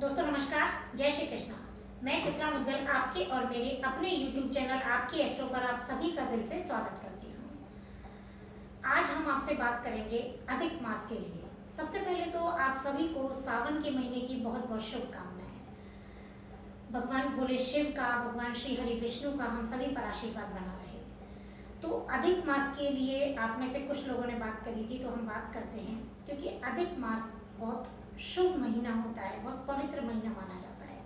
दोस्तों नमस्कार, जय श्री कृष्णा। मैं चित्रा मुद्गल आपके और मेरे अपने YouTube चैनल आपकी एस्ट्रो पर आप सभी का दिल से स्वागत करती हूँ। आज हम आपसे बात करेंगे अधिक मास के लिए। सबसे पहले तो आप सभी को सावन के महीने की बहुत बहुत शुभकामनाएं। भगवान भोले शिव का, भगवान श्री हरि विष्णु का हम सभी पर आशीर्वाद बना रहे। तो अधिक मास के लिए आप में से कुछ लोगों ने बात करी थी, तो हम बात करते हैं, क्योंकि अधिक मास बहुत शुभ महीना होता है, बहुत पवित्र महीना माना जाता है।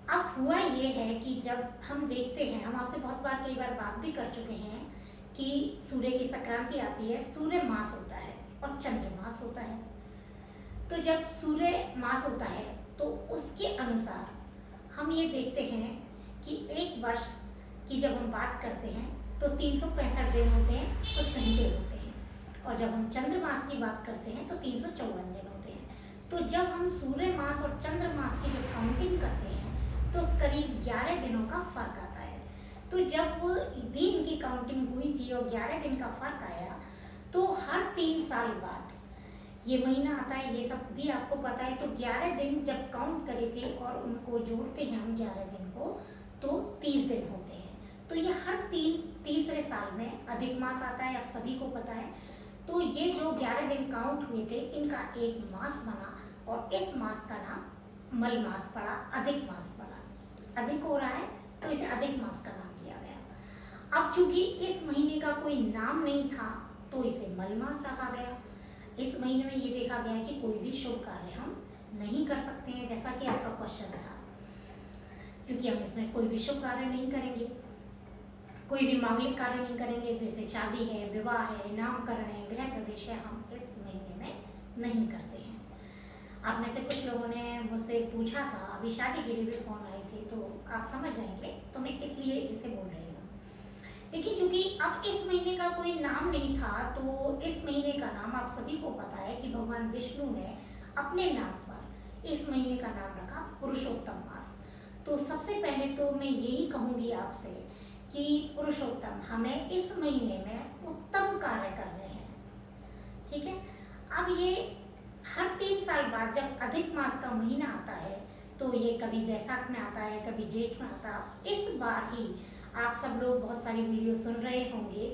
अब हुआ ये है कि जब हम देखते हैं, हम आपसे बहुत बार कई बार बात भी कर चुके हैं कि सूर्य की संक्रांति आती है, सूर्य मास होता है और चंद्र मास होता है। तो जब सूर्य मास होता है तो उसके अनुसार हम ये देखते हैं कि एक वर्ष की जब हम बात करते हैं तो 365 दिन होते हैं, कुछ घंटे होते हैं, और जब हम चंद्र मास की बात करते हैं तो 354 दिन होते हैं। तो जब हम सूर्य मास और चंद्र मास की जब काउंटिंग करते हैं तो करीब 11 दिनों का फर्क आता है। तो जब वो भी इनकी काउंटिंग हुई थी और 11 दिन का फर्क आया, तो हर 3 साल बाद ये महीना आता है, ये सब भी आपको पता है। तो 11 दिन जब काउंट करे थे और उनको जोड़ते हैं हम 11 दिन को, तो 30 दिन होते हैं। तो ये हर तीसरे साल में अधिक मास आता है, आप सभी को पता है। तो ये जो 11 दिन काउंट हुए थे, इनका एक मास बना और इस मास का नाम मल मास पड़ा, अधिक मास पड़ा। अधिक हो रहा है तो इसे अधिक मास का नाम दिया गया। अब चूंकि इस महीने का कोई नाम नहीं था तो इसे मल मास रखा गया। इस महीने में ये देखा गया कि कोई भी शुभ कार्य हम नहीं कर सकते हैं, जैसा कि आपका क्वेश्चन था, क्योंकि हम इसमें कोई भी शुभ कार्य नहीं करेंगे, कोई भी मांगलिक कार्य नहीं करेंगे, जैसे शादी है, विवाह है, नामकरण है, गृह प्रवेश है, हम इस महीने में नहीं करते हैं। आप में से कुछ लोगों ने मुझसे पूछा था, अभी शादी के लिए भी फोन आए थे, तो आप समझ जाएंगे, तो मैं इसलिए इसे बोल रही हूँ। लेकिन चूंकि अब इस महीने का कोई नाम नहीं था, तो इस महीने का नाम आप सभी को पता है कि भगवान विष्णु ने अपने नाम पर इस महीने का नाम रखा पुरुषोत्तम मास। तो सबसे पहले तो मैं यही कहूंगी आपसे कि पुरुषोत्तम, हमें इस महीने में उत्तम कार्य करने हैं, ठीक है। अब ये हर 3 साल बाद जब अधिक मास का महीना आता है, तो ये कभी वैशाख में आता है, कभी जेठ में आता है। इस बार ही आप सब लोग बहुत सारी वीडियो सुन रहे होंगे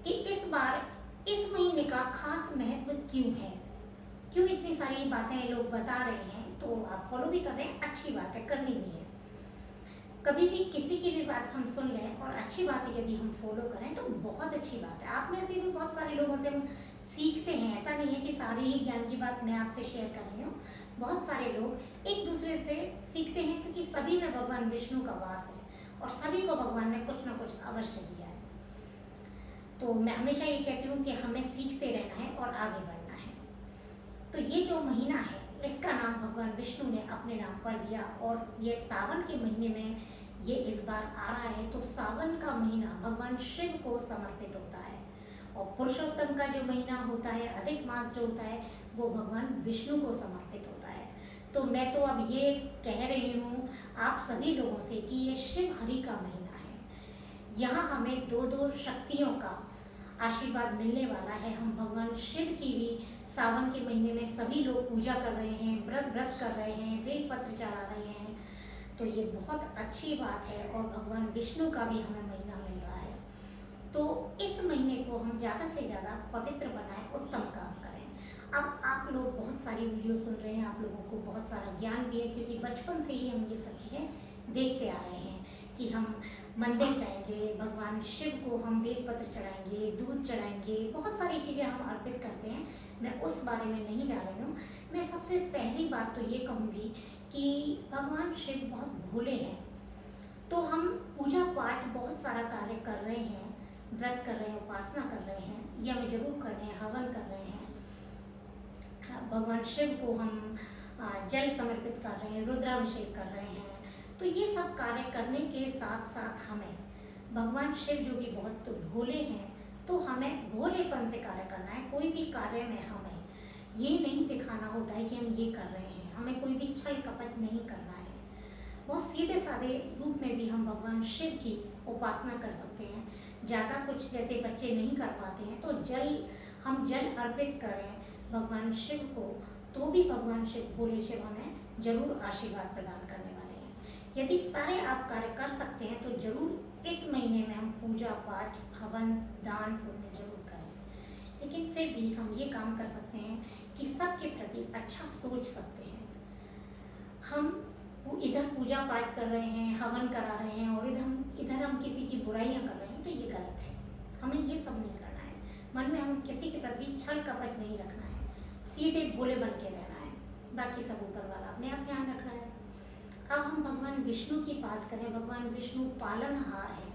कि इस बार इस महीने का खास महत्व क्यों है, क्यों इतनी सारी बातें लोग बता रहे हैं। तो आप फॉलो भी कर रहे हैं, अच्छी बात है, करनी भी है। कभी भी किसी की भी बात हम सुन लें और अच्छी बात है यदि हम फॉलो करें तो बहुत अच्छी बात है। आप में से भी बहुत सारे लोगों से हम सीखते हैं, ऐसा नहीं है कि सारी ही ज्ञान की बात मैं आपसे शेयर कर रही हूँ। बहुत सारे लोग एक दूसरे से सीखते हैं, क्योंकि सभी में भगवान विष्णु का वास है और सभी को भगवान ने कुछ ना कुछ अवश्य दिया है। तो मैं हमेशा ये कहती हूँ कि हमें सीखते रहना है और आगे बढ़ना है। तो ये जो महीना है, इसका नाम भगवान विष्णु ने अपने नाम पर दिया, और ये सावन के महीने में ये इस बार आ रहा है। तो सावन का महीना भगवान शिव को समर्पित होता है, और पुरुषोत्तम का जो महीना होता है, अधिक मास जो होता है, वो भगवान विष्णु को समर्पित होता है। तो मैं तो अब ये कह रही हूँ आप सभी लोगों से कि ये शिव हरि का महीना है। यहाँ हमें दो शक्तियों का आशीर्वाद मिलने वाला है। हम भगवान शिव की भी सावन के महीने में सभी लोग पूजा कर रहे हैं, व्रत कर रहे हैं, बेलपत्र चढ़ा रहे हैं। तो ये बहुत अच्छी बात है, और भगवान विष्णु का भी हमें महीना मिल रहा है। तो इस महीने को हम ज़्यादा से ज़्यादा पवित्र बनाएं, उत्तम काम करें। अब आप लोग बहुत सारी वीडियो सुन रहे हैं, आप लोगों को बहुत सारा ज्ञान भी है, क्योंकि बचपन से ही हम ये सब चीज़ें देखते आ रहे हैं कि हम मंदिर जाएंगे, भगवान शिव को हम बेलपत्र चढ़ाएंगे, दूध चढ़ाएंगे, बहुत सारी चीज़ें हम अर्पित करते हैं। मैं उस बारे में नहीं जा रही हूँ। मैं सबसे पहली बात तो ये कहूँगी कि भगवान शिव बहुत भोले हैं। तो हम पूजा पाठ बहुत सारा कार्य कर रहे हैं, व्रत कर रहे हैं, उपासना कर रहे हैं, ये हमें जरूर करने हैं, हवन कर रहे हैं, भगवान शिव को हम जल समर्पित कर रहे हैं, रुद्राभिषेक कर रहे हैं। तो ये सब कार्य करने के साथ साथ हमें भगवान शिव जो कि बहुत भोले हैं, तो हमें भोलेपन से कार्य करना है। कोई भी कार्य में हमें ये नहीं दिखाना होता है कि हम ये कर रहे हैं, हमें कोई भी छल कपट नहीं करना है। बहुत सीधे साधे रूप में भी हम भगवान शिव की उपासना कर सकते हैं। ज़्यादा कुछ जैसे बच्चे नहीं कर पाते हैं, तो हम जल अर्पित करें भगवान शिव को, तो भी भगवान शिव, भोले शिव हमें जरूर आशीर्वाद प्रदान करने वाले हैं। यदि सारे आप कार्य कर सकते हैं तो जरूर इस महीने में हम पूजा पाठ, हवन, दान पुण्य जरूर करें। लेकिन फिर भी हम ये काम कर सकते हैं कि सबके प्रति अच्छा सोच सकते हैं। हम इधर पूजा पाठ कर रहे हैं, हवन करा रहे हैं और इधर हम किसी की बुराइयां कर रहे हैं, तो ये गलत है। हमें ये सब नहीं करना है। मन में हम किसी के प्रति छल कपट नहीं रखना है, सीधे भोले बन के रहना है। बाकी सब ऊपर वाला अपने आप ध्यान रखना है। अब हम भगवान विष्णु की बात करें, भगवान विष्णु पालनहार है,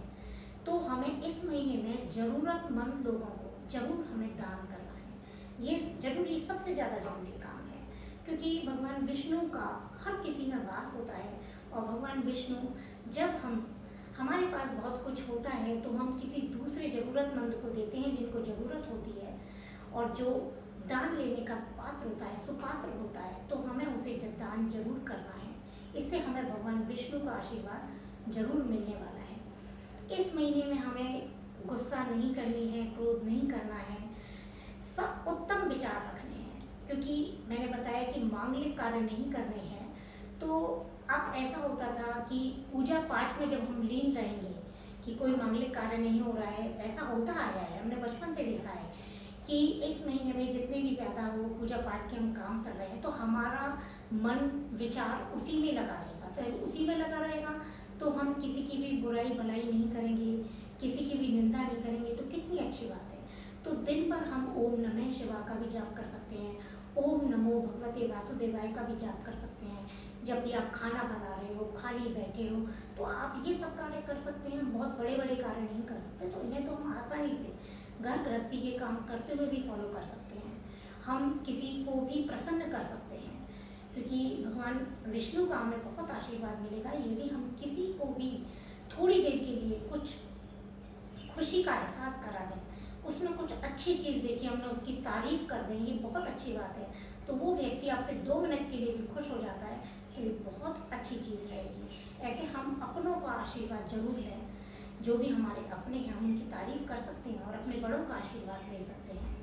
तो हमें इस महीने में जरूरतमंद लोगों को जरूर हमें दान करना है। ये जरूरी, सबसे ज़्यादा जरूरी काम है, क्योंकि भगवान विष्णु का हर किसी में वास होता है। और भगवान विष्णु, जब हमारे पास बहुत कुछ होता है तो हम किसी दूसरे ज़रूरतमंद को देते हैं जिनको ज़रूरत होती है, और जो दान लेने का पात्र होता है, सुपात्र होता है, तो हमें उसे दान जरूर करना है। इससे हमें भगवान विष्णु का आशीर्वाद जरूर मिलने वाला है। इस महीने में हमें गुस्सा नहीं करनी है, क्रोध नहीं करना है, सब उत्तम विचार रखने हैं। क्योंकि मैंने बताया कि मांगलिक कार्य नहीं करने हैं, तो अब ऐसा होता था कि पूजा पाठ में जब हम लीन रहेंगे कि कोई मांगलिक कार्य नहीं हो रहा है, ऐसा होता आया है, हमने बचपन से देखा है कि इस महीने में जितने भी ज़्यादा वो पूजा पाठ के हम काम कर रहे हैं, तो हमारा मन विचार उसी में लगा रहेगा। तो उसी में लगा रहेगा तो हम किसी की भी बुराई भलाई नहीं करेंगे, किसी की भी निंदा नहीं करेंगे, तो कितनी अच्छी बात है। तो दिन भर हम ओम नमः शिवाय का भी जाप कर सकते हैं, ओम नमो भगवते वासुदेवाय का भी जाप कर सकते हैं। जब भी आप खाना बना रहे हो, खाली बैठे हो, तो आप ये सब कार्य कर सकते हैं। बहुत बड़े बड़े कार्य नहीं कर सकते, तो इन्हें तो हम आसानी से घर गृहस्थी के काम करते हुए भी फॉलो कर सकते हैं। हम किसी को भी प्रसन्न कर सकते हैं, क्योंकि भगवान विष्णु का हमें बहुत आशीर्वाद मिलेगा यदि हम किसी को भी थोड़ी देर के लिए कुछ खुशी का एहसास करा दें, उसमें कुछ अच्छी चीज़ देखी, हमने उसकी तारीफ कर दें, ये बहुत अच्छी बात है। तो वो व्यक्ति आपसे 2 मिनट के लिए भी खुश हो जाता है, तो ये बहुत अच्छी चीज़ रहेगी। ऐसे हम अपनों का आशीर्वाद जरूर लें। जो भी हमारे अपने हैं, हम उनकी तारीफ कर सकते हैं और अपने बड़ों का आशीर्वाद ले सकते हैं।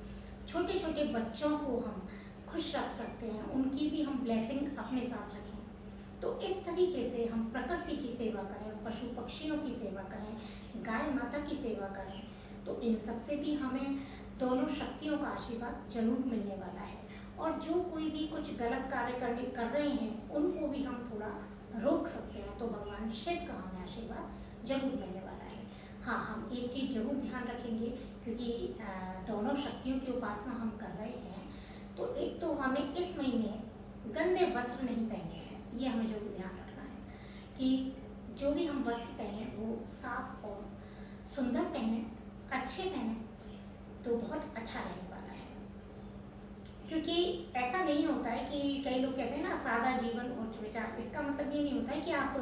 छोटे छोटे बच्चों को हम खुश रख सकते हैं, उनकी भी हम ब्लेसिंग अपने साथ रखें। तो इस तरीके से हम प्रकृति की सेवा करें, पशु पक्षियों की सेवा करें, गाय माता की सेवा करें, तो इन सब से भी हमें दोनों शक्तियों का आशीर्वाद जरूर मिलने वाला है। और जो कोई भी कुछ गलत कार्य कर रहे हैं, उनको भी हम थोड़ा रोक सकते हैं, तो भगवान शिव का हमें आशीर्वाद जरूर मिलने वाला है। हाँ, हम एक चीज़ जरूर ध्यान रखेंगे, क्योंकि दोनों शक्तियों की उपासना हम कर रहे हैं, तो एक तो हमें इस महीने गंदे वस्त्र नहीं पहनने हैं, ये हमें जरूर ध्यान रखना है कि जो भी हम वस्त्र पहने वो साफ और सुंदर पहने, अच्छे पहने, तो बहुत अच्छा रहने वाला है। क्योंकि ऐसा नहीं होता है कि कई लोग कहते हैं ना सादा जीवन उच्च विचार, इसका मतलब ये नहीं होता है कि आप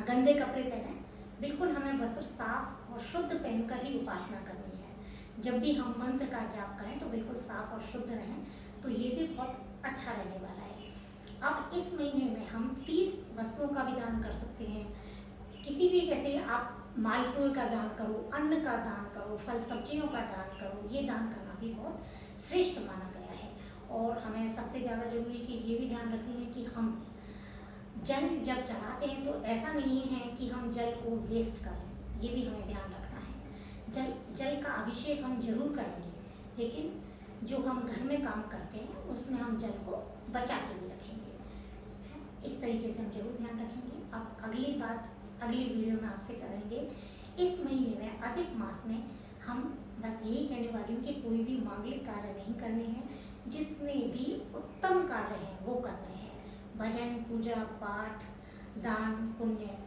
गंदे कपड़े पहने। बिल्कुल हमें वस्त्र साफ और शुद्ध पहनकर ही उपासना करनी है। जब भी हम मंत्र का जाप करें तो बिल्कुल साफ और शुद्ध रहें, तो ये भी बहुत अच्छा रहने वाला है। अब इस महीने में हम 30 वस्तुओं का भी दान कर सकते हैं। किसी भी, जैसे आप मालपुए का दान करो, अन्न का दान करो, फल सब्जियों का दान करो, ये दान करना भी बहुत श्रेष्ठ माना गया है। और हमें सबसे ज़्यादा जरूरी चीज़ ये भी ध्यान रखनी है कि हम जल जब चढ़ाते हैं तो ऐसा नहीं है कि हम जल को वेस्ट करें, ये भी हमें ध्यान रखना है। जल का अभिषेक हम जरूर करेंगे, लेकिन जो हम घर में काम करते हैं उसमें हम जल को बचा के भी रखेंगे। इस तरीके से हम जरूर ध्यान रखेंगे। अब अगली बात अगली वीडियो में आपसे करेंगे। इस महीने में अधिक मास में हम बस यही कहने वाली हूँ कि कोई भी मांगलिक कार्य नहीं करने हैं, जितने भी उत्तम कार्य हैं वो करने हैं। भजन, पूजा पाठ, दान पुण्य,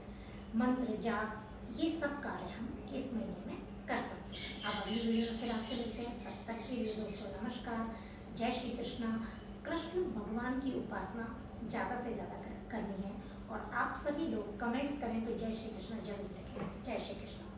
मंत्र जाप, ये सब कार्य हम इस महीने में कर सकते हैं। अब अगली वीडियो में फिर आपसे मिलते हैं, तब तक के लिए दोस्तों नमस्कार, जय श्री कृष्णा। कृष्ण भगवान की उपासना ज़्यादा से ज़्यादा करनी है, और आप सभी लोग कमेंट्स करें तो जय श्री कृष्ण जरूर लिखें। जय श्री कृष्ण।